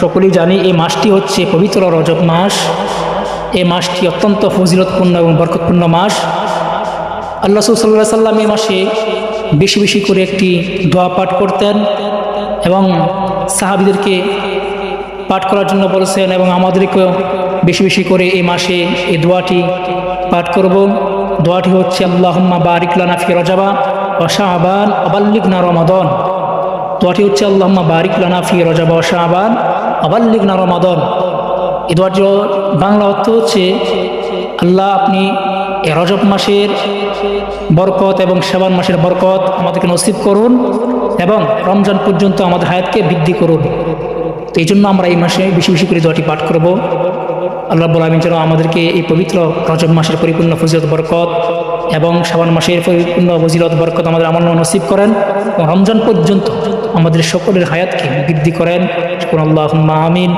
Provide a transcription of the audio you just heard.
সকলেই জানি এই মাসটি হচ্ছে পবিত্র রজব মাস। এই মাসটি অত্যন্ত ফজিলতপূর্ণ এবং বরকতপূর্ণ মাস। আল্লাহ রাসূল সাল্লাল্লাহু আলাইহি ওয়াসাল্লাম এই মাসে বেশি বেশি করে একটি দোয়া পাঠ করতেন এবং সাহাবীদেরকে পাঠ করার জন্য বলেছেন, এবং আমাদেরকেও বেশি বেশি করে এই মাসে এই দোয়াটি পাঠ করব। দোয়াটি হচ্ছে আল্লাহুম্মা বারিক লানা ফি রজবা ওয়া শাবান ওয়া বাল্লিগনা রমাদান। দোয়াটি হচ্ছে আল্লাহুম্মা বারিক লানা ফি রজবা ওয়া শাবান ওয়া বাল্লিগনা রমাদান। এই দোয়াটির বাংলা অর্থ হচ্ছে, আল্লাহ আপনি এই রজব মাসের বরকত এবং শাবান মাসের বরকত আমাদেরকে নসিব করুন এবং রমজান পর্যন্ত আমাদের হায়াতকে বৃদ্ধি করুন। তো এই জন্য আমরা এই মাসে বেশি বেশি করে দোয়াটি পাঠ করব। আল্লাহ রাব্বুল আলামিন যেন আমাদেরকে এই পবিত্র রজব মাসের পরিপূর্ণ ফজিলত বরকত এবং শাবান মাসের পরিপূর্ণ ফজিলত বরকত আমাদের আমল নসিব করেন এবং রমজান পর্যন্ত আমাদের সকলের হায়াতকে বৃদ্ধি করেন। আল্লাহুম্মা আমিন।